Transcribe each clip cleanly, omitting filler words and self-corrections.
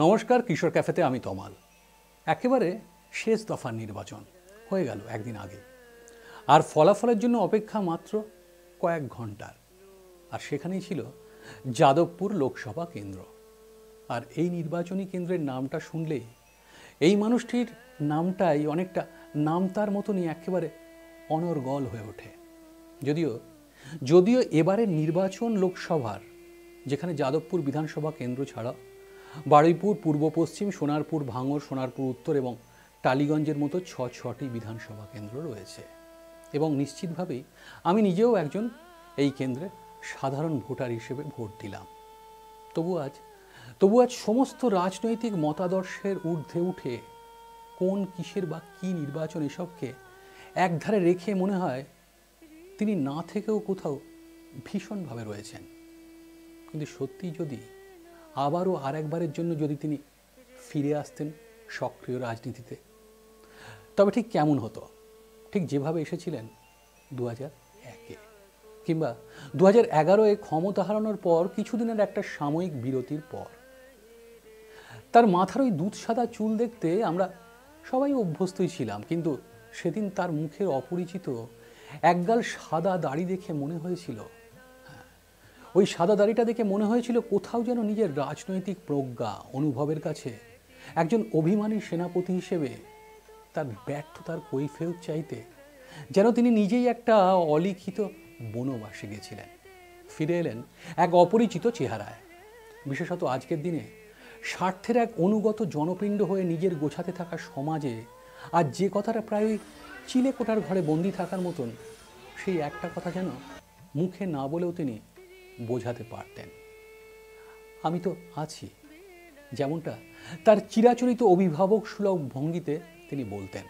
নমস্কার, কিশোর ক্যাফেতে আমি তমাল। একেবারে শেষ দফার নির্বাচন হয়ে গেল একদিন আগে, আর ফলাফলের জন্য অপেক্ষা মাত্র কয়েক ঘন্টার। আর সেখানেই ছিল যাদবপুর লোকসভা কেন্দ্র। আর এই নির্বাচনী কেন্দ্রের নামটা শুনলেই এই মানুষটির নামটাই অনেকটা নামতার মতনই একেবারে অনর্গল হয়ে ওঠে। যদিও এবারের নির্বাচন লোকসভার, যেখানে যাদবপুর বিধানসভা কেন্দ্র ছাড়া বারুইপুর, পূর্ব পশ্চিম, সোনারপুর ভাঙড়, সোনারপুর উত্তর এবং টালিগঞ্জের মতো ছটি বিধানসভা কেন্দ্র রয়েছে। এবং নিশ্চিতভাবেই আমি নিজেও একজন এই কেন্দ্রে সাধারণ ভোটার হিসেবে ভোট দিলাম। তবু আজ সমস্ত রাজনৈতিক মতাদর্শের ঊর্ধ্বে উঠে কোন কিসের বা কী নির্বাচন এসবকে একধারে রেখে মনে হয় তিনি না থেকেও কোথাও ভীষণভাবে রয়েছেন। কিন্তু সত্যি যদি আবারও আরেকবারের জন্য যদি তিনি ফিরে আসতেন সক্রিয় রাজনীতিতে, তবে ঠিক কেমন হতো? ঠিক যেভাবে এসেছিলেন 2001-এ কিংবা 2011-এ ক্ষমতা হারানোর পর কিছুদিনের একটা সাময়িক বিরতির পর। তার মাথার ওই দুধ সাদা চুল দেখতে আমরা সবাই অভ্যস্তই ছিলাম, কিন্তু সেদিন তার মুখের অপরিচিত একগাল সাদা দাড়ি দেখে মনে হয়েছিল, ওই সাদা দাড়িটা দেখে মনে হয়েছিল কোথাও যেন নিজের রাজনৈতিক প্রজ্ঞা অনুভবের কাছে একজন অভিমানী সেনাপতি হিসেবে তার ব্যর্থতার কৈফিয়ত চাইতে যেন তিনি নিজেই একটা অলিখিত বনবাসে গেছিলেন। ফিরে এলেন এক অপরিচিত চেহারায়, বিশেষত আজকের দিনে স্বার্থের এক অনুগত জনপিণ্ড হয়ে নিজের গোছাতে থাকা সমাজে আর যে কথাটা প্রায় চিলে কোটার ঘরে বন্দি থাকার মতন, সেই একটা কথা যেন মুখে না বলেও তিনি বোঝাতে পারতেন, আমি তো আছি। যেমনটা তার চিরাচরিত অভিভাবক সুলভ ভঙ্গিতে তিনি বলতেন।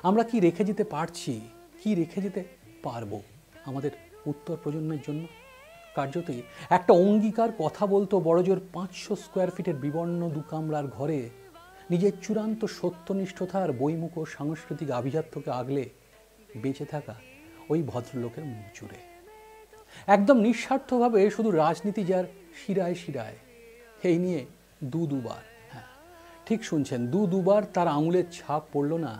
আমরা কি রেখে যেতে পারছি, কি রেখে যেতে পারবো আমাদের উত্তর প্রজন্মের জন্য? কার্যতই একটা অঙ্গীকার কথা বলতো বড়জোর 500 স্কোয়ার ফিটের বিবর্ণ দুকামরার ঘরে নিজের চূড়ান্ত সত্যনিষ্ঠতার বইমুখ সাংস্কৃতিক আভিজাত্যকে আগলে বেঁচে থাকা ওই ভদ্রলোকের মুখ জুড়ে। একদম নিঃস্বার্থভাবে শুধু রাজনীতি যার শিরায় শিরায়, এই নিয়ে দুবার, হ্যাঁ ঠিক শুনছেন, দুবার তার আঙুলের ছাপ পড়ল না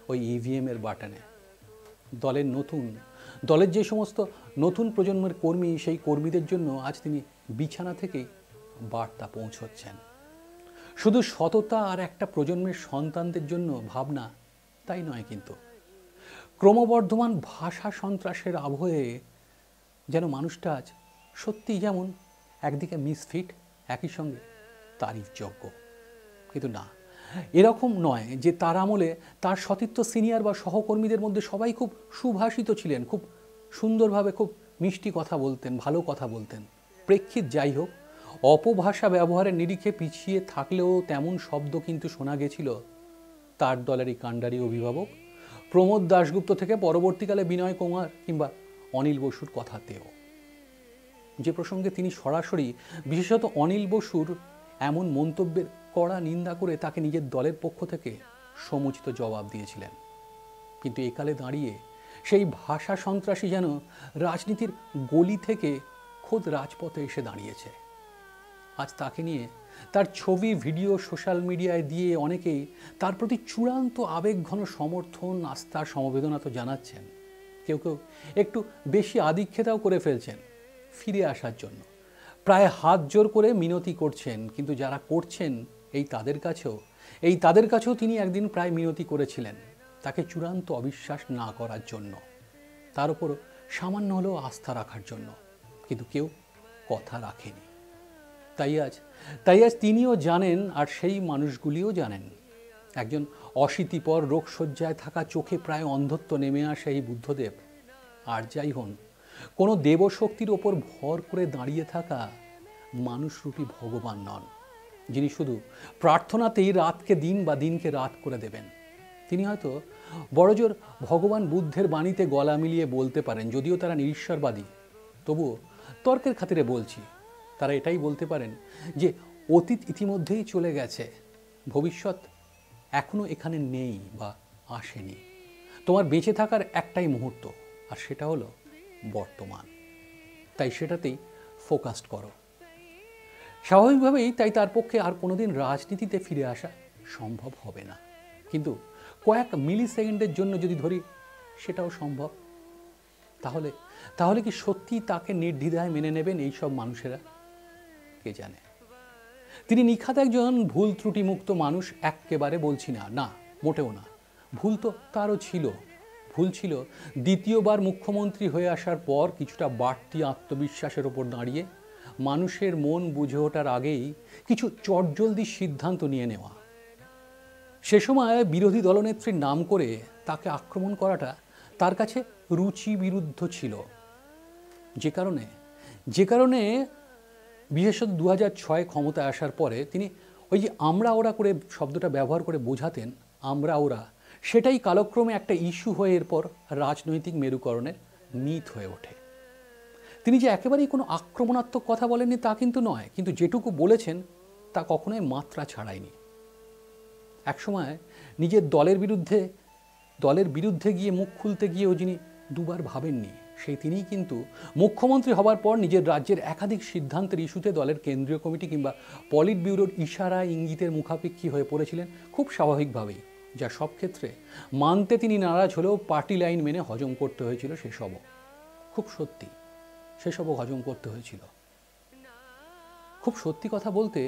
ওই ইভিএমের বাটনে। দলের যে সমস্ত নতুন প্রজন্মের কর্মী, সেই কর্মীদের জন্য আজ তিনি বিছানা থেকেই বার্তা পৌঁছচ্ছেন। শুধু সততা আর একটা প্রজন্মের সন্তানদের জন্য ভাবনা তাই নয়, কিন্তু ক্রমবর্ধমান ভাষা সন্ত্রাসের আবহে যেন মানুষটা আজ সত্যিই যেমন একদিকে মিসফিট, একই সঙ্গে তারিফযোগ্য। কিন্তু না, এরকম নয় যে তার আমলে তার সতীর্থ সিনিয়র বা সহকর্মীদের মধ্যে সবাই খুব সুভাষিত ছিলেন, খুব সুন্দরভাবে খুব মিষ্টি কথা বলতেন, ভালো কথা বলতেন। প্রেক্ষিত যাই হোক, অপভাষা ব্যবহারের নিরিখে পিছিয়ে থাকলেও তেমন শব্দ কিন্তু শোনা গেছিল তার দলেরই কাণ্ডারি অভিভাবক প্রমোদ দাশগুপ্ত থেকে পরবর্তীকালে বিনয় কুমার কিংবা অনিল বসুর কথাতেও, যে প্রসঙ্গে তিনি সরাসরি, বিশেষত অনিল বসুর এমন মন্তব্যের কড়া নিন্দা করে তাকে নিজের দলের পক্ষ থেকে সমুচিত জবাব দিয়েছিলেন। কিন্তু একালে দাঁড়িয়ে সেই ভাষা সন্ত্রাসী যেন রাজনীতির গলি থেকে খোদ রাজপথে এসে দাঁড়িয়েছে। আজ তাকে নিয়ে তার ছবি, ভিডিও সোশ্যাল মিডিয়ায় দিয়ে অনেকেই তার প্রতি চূড়ান্ত আবেগঘন সমর্থন, আস্থা, সমবেদনা তো জানাচ্ছেন। কেউ একটু বেশি আদিক্ষেতাও করে ফেলছেন ফিরে আসার জন্য, প্রায় হাত জোর করে মিনতি করছেন। কিন্তু যারা করছেন তাদের কাছেও তিনি একদিন প্রায় মিনতি করেছিলেন তাকে চূড়ান্ত অবিশ্বাস না করার জন্য, তার উপর সামান্য হলেও আস্থা রাখার জন্য। কিন্তু কেউ কথা রাখেনি। তাই আজ তিনিও জানেন, আর সেই মানুষগুলিও জানেন, একজন অশীতিপর রোগশয্যায় থাকা, চোখে প্রায় অন্ধত্ব নেমে আসা এই বুদ্ধদেব আর যাই হন, কোনো দেবশক্তির ওপর ভর করে দাঁড়িয়ে থাকা মানুষরূপী ভগবান নন, যিনি শুধু প্রার্থনাতেই রাতকে দিন বা দিনকে রাত করে দেবেন। তিনি হয়তো বড়জোর ভগবান বুদ্ধের বাণীতে গলা মিলিয়ে বলতে পারেন, যদিও তারা নিরীশ্বরবাদী, তবুও তর্কের খাতিরে বলছি, তারা এটাই বলতে পারেন যে অতীত ইতিমধ্যেই চলে গেছে, ভবিষ্যৎ এখনো এখানে নেই বা আসেনি। তোমার বেঁচে থাকার একটাই মুহূর্ত, আর সেটা হলো বর্তমান। তাই সেটাতেই ফোকাসড করো। স্বাভাবিকভাবেই তাই তার পক্ষে আর কোনোদিন রাজনীতিতে ফিরে আসা সম্ভব হবে না। কিন্তু কয়েক মিলি সেকেন্ডের জন্য যদি ধরি সেটাও সম্ভব, তাহলে তাহলে কি সত্যি তাকে নির্দ্বিধায় মেনে নেবেন এই সব মানুষেরা? কে জানে। তিনি নিখাত একজন ভুল ত্রুটিমুক্ত মানুষ এক্কেবারে বলছি না, না মোটেও না। ভুল তো তারও ছিল। ভুল ছিল দ্বিতীয়বার মুখ্যমন্ত্রী হয়ে আসার পর কিছুটা বাড়তি আত্মবিশ্বাসের ওপর দাঁড়িয়ে মানুষের মন বুঝে ওঠার আগেই কিছু চটজলদি সিদ্ধান্ত নিয়ে নেওয়া। সে সময় বিরোধী দলনেত্রীর নাম করে তাকে আক্রমণ করাটা তার কাছে রুচি বিরুদ্ধ ছিল। যে কারণে বিশেষত 2006 ক্ষমতায় আসার পরে তিনি ওই যে আমরা ওরা করে শব্দটা ব্যবহার করে বোঝাতেন, আমরা ওরা, সেটাই কালক্রমে একটা ইস্যু হয়ে এরপর রাজনৈতিক মেরুকরণের মিথ হয়ে ওঠে। তিনি যে একেবারেই কোনো আক্রমণাত্মক কথা বলেননি তা কিন্তু নয়, কিন্তু যেটুকু বলেছেন তা কখনোই মাত্রা ছাড়ায়নি। একসময় নিজের দলের বিরুদ্ধে গিয়ে মুখ খুলতে গিয়েও যিনি দুবার ভাবেননি, সেই তিনিই কিন্তু মুখ্যমন্ত্রী হবার পর নিজের রাজ্যের একাধিক সিদ্ধান্তের ইস্যুতে দলের কেন্দ্রীয় কমিটি কিংবা পলিট ব্যুরোর ইশারা ইঙ্গিতের মুখাপেক্ষী হয়ে পড়েছিলেন খুব স্বাভাবিকভাবেই, যা সব ক্ষেত্রে মানতে তিনি নারাজ হলেও পার্টি লাইন মেনে হজম করতে হয়েছিল। সেসবও হজম করতে হয়েছিল। খুব সত্যি কথা বলতে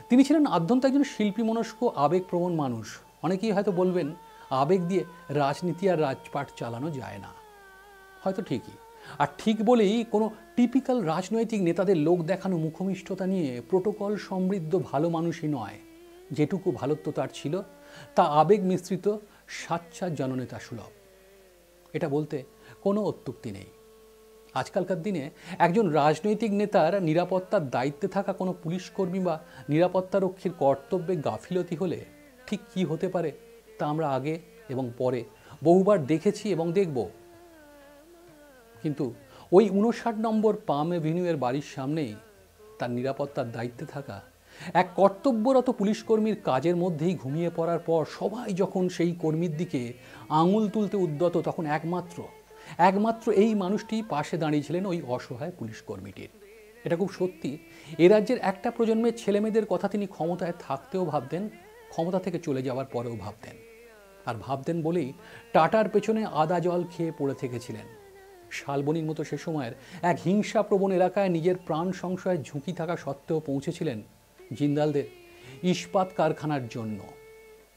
তিনি ছিলেন আদ্যন্ত একজন শিল্পী মনস্ক আবেগপ্রবণ মানুষ। অনেকেই হয়তো বলবেন আবেগ দিয়ে রাজনীতি আর রাজপাট চালানো যায় না, হয়তো ঠিকই। আর ঠিক বলেই কোনো টিপিক্যাল রাজনৈতিক নেতাদের লোক দেখানো মুখমিষ্টতা নিয়ে প্রোটোকল সমৃদ্ধ ভালো মানুষই নয়। যেটুকু ভালোত্ব তার ছিল তা আবেগ মিশ্রিত সাচ্চা জননেতা সুলভ। এটা বলতে কোনো অত্যুক্তি নেই। আজকালকার দিনে একজন রাজনৈতিক নেতার নিরাপত্তার দায়িত্বে থাকা কোনো পুলিশকর্মী বা নিরাপত্তারক্ষীর কর্তব্যে গাফিলতি হলে ঠিক কী হতে পারে তা আমরা আগে এবং পরে বহুবার দেখেছি এবং দেখব। কিন্তু ওই 59 নম্বর পাম এভিনিউয়ের বাড়ির সামনেই তার নিরাপত্তার দায়িত্বে থাকা এক কর্তব্যরত পুলিশকর্মীর কাজের মধ্যেই ঘুমিয়ে পড়ার পর সবাই যখন সেই কর্মীর দিকে আঙুল তুলতে উদ্যত, তখন একমাত্র এই মানুষটি পাশে দাঁড়িয়েছিলেন ওই অসহায় পুলিশ কর্মীটির। এটা খুব সত্যি। এ রাজ্যের একটা প্রজন্মের ছেলেমেয়েদের কথা তিনি ক্ষমতায় থাকতেও ভাবতেন, ক্ষমতা থেকে চলে যাওয়ার পরেও ভাবতেন। আর ভাবতেন বলেই টাটার পেছনে আদা জল খেয়ে পড়ে থেকেছিলেন। শালবনির মতো সে সময়ের এক হিংসাপ্রবণ এলাকায় নিজের প্রাণ সংশয়ের ঝুঁকি থাকা সত্ত্বেও পৌঁছেছিলেন জিন্দালদের ইস্পাত কারখানার জন্য।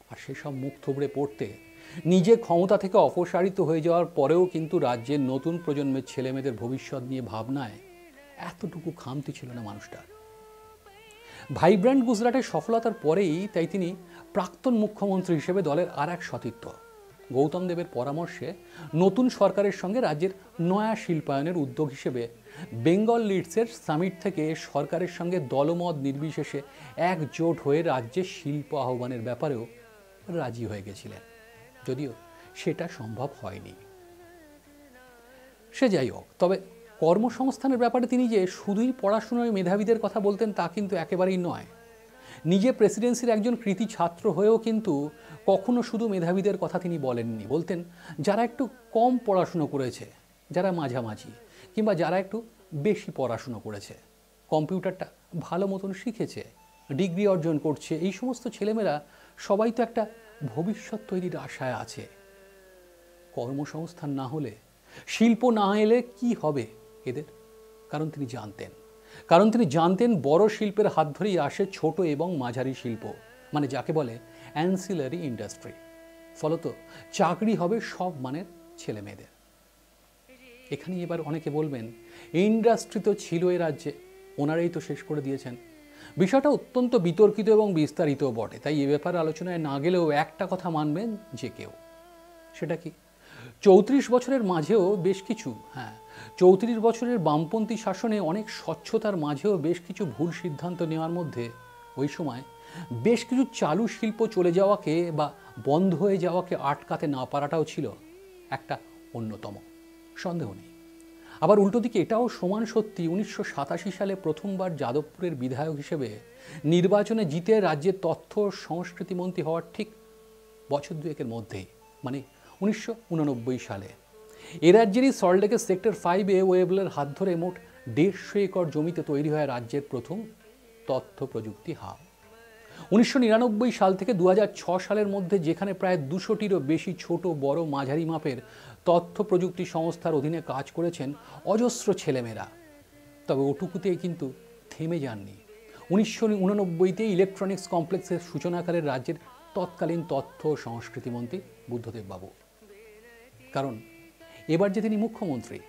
আর সেসব মুখ থুবড়ে পড়তে নিজে ক্ষমতা থেকে অপসারিত হয়ে যাওয়ার পরেও কিন্তু রাজ্যের নতুন প্রজন্মের ছেলেমেয়েদের ভবিষ্যৎ নিয়ে ভাবনায় এতটুকু খামতি ছিল না মানুষটার। ভাইব্র্যান্ট গুজরাটের সফলতার পরেই তাই তিনি প্রাক্তন মুখ্যমন্ত্রী হিসেবে দলের আর এক সতীর্থ গৌতম দেবের পরামর্শে নতুন সরকারের সঙ্গে রাজ্যের নয়া শিল্পায়নের উদ্যোগ হিসেবে বেঙ্গল লিডসের সামিট থেকে সরকারের সঙ্গে দলমত নির্বিশেষে একজোট হয়ে রাজ্যের শিল্প আহ্বানের ব্যাপারেও রাজি হয়ে গেছিলেন, যদিও সেটা সম্ভব হয়নি। সে যাই হোক, তবে কর্মসংস্থানের ব্যাপারে তিনি যে শুধুই পড়াশোনার মেধাবীদের কথা বলতেন তা কিন্তু একেবারেই নয়। নিজে প্রেসিডেন্সির একজন কৃতি ছাত্র হয়েও কিন্তু কখনো শুধু মেধাবীদের কথা তিনি বলেননি। বলতেন যারা একটু কম পড়াশুনো করেছে, যারা মাঝামাঝি, কিংবা যারা একটু বেশি পড়াশুনো করেছে, কম্পিউটারটা ভালো মতন শিখেছে, ডিগ্রি অর্জন করছে, এই সমস্ত ছেলেমেয়েরা সবাই তো একটা ভবিষ্যৎ তৈরির আশায় আছে। কর্মসংস্থান না হলে, শিল্প না এলে কি হবে এদের? কারণ তিনি জানতেন বড় শিল্পের হাত ধরেই আসে ছোট এবং মাঝারি শিল্প, মানে যাকে বলে অ্যান্সিলারি ইন্ডাস্ট্রি। ফলত চাকরি হবে সব মানের ছেলে মেয়েদের। এখানেই এবার অনেকে বলবেন ইন্ডাস্ট্রি তো ছিল এ রাজ্যে, ওনারাই তো শেষ করে দিয়েছেন। বিষয়টা অত্যন্ত বিতর্কিত এবং বিস্তারিত বটে, তাই এ ব্যাপারে আলোচনায় না গেলেও একটা কথা মানবেন যে কেউ, সেটা কি 34 বছরের মাঝেও বেশ কিছু 34 বছরের বামপন্থী শাসনে অনেক স্বচ্ছতার মাঝেও বেশ কিছু ভুল সিদ্ধান্ত নেওয়ার মধ্যে ওই সময় বেশ কিছু চালু শিল্প চলে যাওয়াকে বা বন্ধ হয়ে যাওয়াকে আটকাতে না পারাটাও ছিল একটা অন্যতম, সন্দেহ নেই। আবার উল্টো দিকে এটাও সমান সত্যি 1987 সালে প্রথমবার যাদবপুরের বিধায়ক হিসেবে নির্বাচনে জিতে রাজ্যের তথ্য সংস্কৃতি মন্ত্রী হওয়ার ঠিক বছর দুয়েকের মধ্যেই, মানে 1989 সালে এ রাজ্যেরই সল্টলেকের সেক্টর 5-এ ওয়েবলের হাত ধরে মোট 150 একর জমিতে তৈরি হয় রাজ্যের প্রথম তথ্য প্রযুক্তি হাব। 1999 সাল থেকে 2006 সালের মধ্যে যেখানে প্রায় 200টিরও বেশি ছোট বড় মাঝারি মাপের তথ্য প্রযুক্তি সংস্থার অধীনে কাজ করেছেন অজস্র ছেলেমেয়েরা, তবে ওটুকুতেই কিন্তু থেমে যাননি। 1989তে ইলেকট্রনিক্স কমপ্লেক্সের সূচনাকালের রাজ্যের তৎকালীন তথ্য ও সংস্কৃতি মন্ত্রী বুদ্ধদেব বাবু। কারণ এবার যে তিনি মুখ্যমন্ত্রী,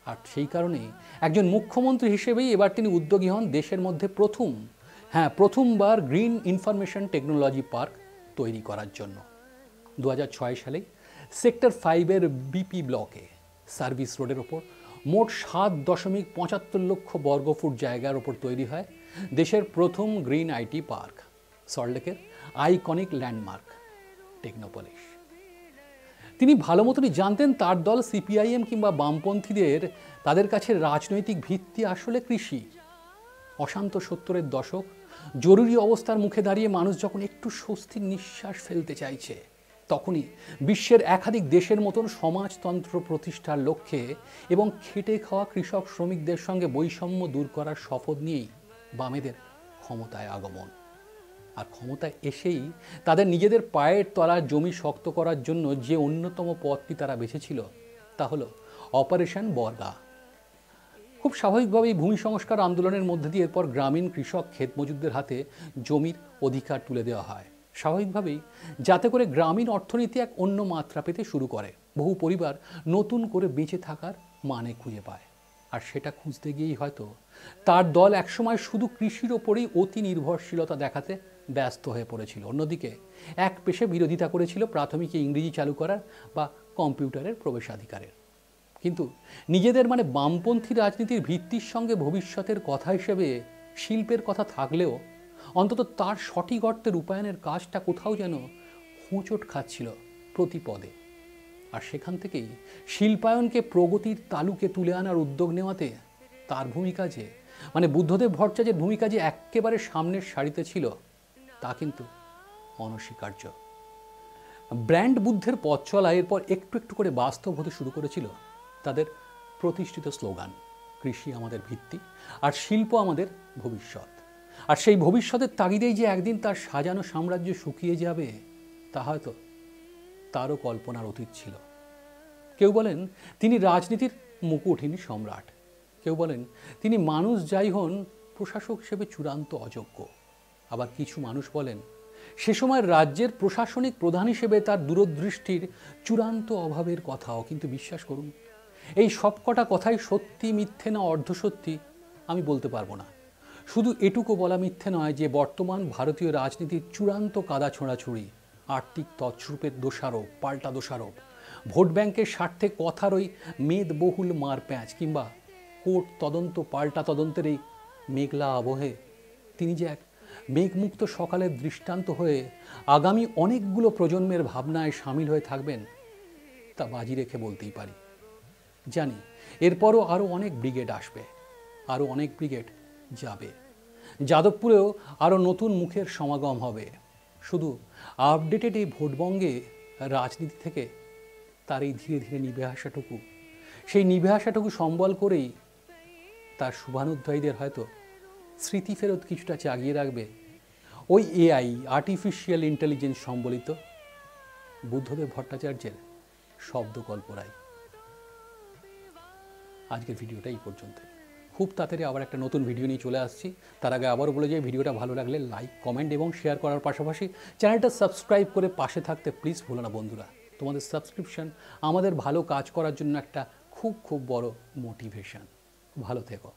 আর সেই কারণেই একজন মুখ্যমন্ত্রী হিসেবেই এবার তিনি উদ্যোগী হন দেশের মধ্যে প্রথমবার গ্রিন ইনফরমেশন টেকনোলজি পার্ক তৈরি করার জন্য। 2006 সালে সেক্টর 5-এর বিপি ব্লকে সার্ভিস রোডের ওপর মোট 7.75 লক্ষ বর্গফুট জায়গার ওপর তৈরি হয় দেশের প্রথম গ্রিন আইটি পার্ক, সল্টলেকের আইকনিক ল্যান্ডমার্ক টেকনোপলিস। তিনি ভালো মতনই জানতেন তার দল সিপিআইএম কিংবা বামপন্থীদের তাদের কাছে রাজনৈতিক ভিত্তি আসলে কৃষি। অশান্ত 70-এর দশক, জরুরি অবস্থার মুখে দাঁড়িয়ে মানুষ যখন একটু স্বস্তির নিঃশ্বাস ফেলতে চাইছে, তখনই বিশ্বের একাধিক দেশের মতন সমাজতন্ত্র প্রতিষ্ঠার লক্ষ্যে এবং খেটে খাওয়া কৃষক শ্রমিকদের সঙ্গে বৈষম্য দূর করার শপথ নিয়েই বামেদের ক্ষমতায় আগমন। আর ক্ষমতায় এসেই তাদের নিজেদের পায়ের তলার জমি শক্ত করার জন্য যে অন্যতম পথটি তারা বেছেছিল তা হলো অপারেশন বর্গা। খুব স্বাভাবিকভাবেই ভূমি সংস্কার আন্দোলনের মধ্যে দিয়ে এরপর গ্রামীণ কৃষক ক্ষেত মজুরদের হাতে জমির অধিকার তুলে দেওয়া হয়, স্বাভাবিকভাবেই যাতে করে গ্রামীণ অর্থনীতি এক অন্য মাত্রা পেতে শুরু করে, বহু পরিবার নতুন করে বেঁচে থাকার মানে খুঁজে পায়। আর সেটা খুঁজতে গিয়েই হয়তো তার দল একসময় শুধু কৃষির ওপরেই অতি নির্ভরশীলতা দেখাতে ব্যস্ত হয়ে পড়েছিল। অন্যদিকে এক পেশে বিরোধিতা করেছিল প্রাথমিকে ইংরেজি চালু করার বা কম্পিউটারের প্রবেশাধিকারের। কিন্তু নিজেদের বামপন্থী রাজনীতির ভিত্তির সঙ্গে ভবিষ্যতের কথা হিসেবে শিল্পের কথা থাকলেও অন্তত তার সঠিক অর্থে রূপায়ণের কাজটা কোথাও যেন হোঁচট খাচ্ছিল প্রতি পদে। আর সেখান থেকেই শিল্পায়নকে প্রগতির তালুকে তুলে আনার উদ্যোগ নেওয়াতে তার ভূমিকা যে বুদ্ধদেব ভট্টাচার্যের ভূমিকা যে একেবারে সামনের সারিতে ছিল তা কিন্তু অনস্বীকার্য। ব্র্যান্ড বুদ্ধের পথ চলা এরপর একটু একটু করে বাস্তব হতে শুরু করেছিল তাদের প্রতিষ্ঠিত স্লোগান, কৃষি আমাদের ভিত্তি আর শিল্প আমাদের ভবিষ্যৎ। আর সেই ভবিষ্যতের তাগিদেই যে একদিন তার সাজানো সাম্রাজ্য শুকিয়ে যাবে তা হয়তো তারও কল্পনার অতীত ছিল। কেউ বলেন তিনি রাজনীতির মুকুটহীন সম্রাট, কেউ বলেন তিনি মানুষ যাই হন প্রশাসক হিসেবে চূড়ান্ত অযোগ্য। আবার কিছু মানুষ বলেন সে সময় রাজ্যের প্রশাসনিক প্রধান হিসেবে তার দূরদৃষ্টির চূড়ান্ত অভাবের কথাও। কিন্তু বিশ্বাস করুন, এই সবকটা কথাই সত্যি মিথ্যে না অর্ধসত্যি আমি বলতে পারবো না। শুধু এটুকু বলা মিথ্যে নয় যে বর্তমান ভারতীয় রাজনীতির চূড়ান্ত কাদা ছোঁড়াছুড়ি, আর্থিক তছরূপের দোষারোপ, পাল্টা দোষারোপ, ভোট ব্যাংকের স্বার্থে কথার ওই মেদবহুল মারপ্যাঁচ কিংবা কোর্ট তদন্ত পাল্টা তদন্তের এই মেঘলা আবহে তিনি যে এক মেঘমুক্ত সকালের দৃষ্টান্ত হয়ে আগামী অনেকগুলো প্রজন্মের ভাবনায় সামিল হয়ে থাকবেন তা বাজি রেখে বলতেই পারি। জানি এরপরও আরও অনেক ব্রিগেড আসবে, আরও অনেক ব্রিগেড যাবে, যাদবপুরেও আরও নতুন মুখের সমাগম হবে। শুধু আপডেটেড এই ভোটবঙ্গে রাজনীতি থেকে তার এই ধীরে ধীরে নিভে আসাটুকু, সেই নিভে আসাটুকু সম্বল করেই তার শুভানুধ্যায়ীদের হয়তো স্মৃতি ফেরত কিছুটা জাগিয়ে রাখবে ওই এআই, আর্টিফিশিয়াল ইন্টেলিজেন্স সম্বলিত বুদ্ধদেব ভট্টাচার্যের শব্দকল্পরাই। আজকের ভিডিওটা এই পর্যন্ত। খুব তাড়াতাড়ি আবার একটা নতুন ভিডিও নিয়ে চলে আসছি। তার আগে আবারও বলে যাই, ভিডিওটা ভালো লাগলে লাইক, কমেন্ট এবং শেয়ার করার পাশাপাশি চ্যানেলটা সাবস্ক্রাইব করে পাশে থাকতে প্লিজ ভুলো না বন্ধুরা। তোমাদের সাবস্ক্রিপশন আমাদের ভালো কাজ করার জন্য একটা খুব খুব বড় মোটিভেশন। ভালো থেকো।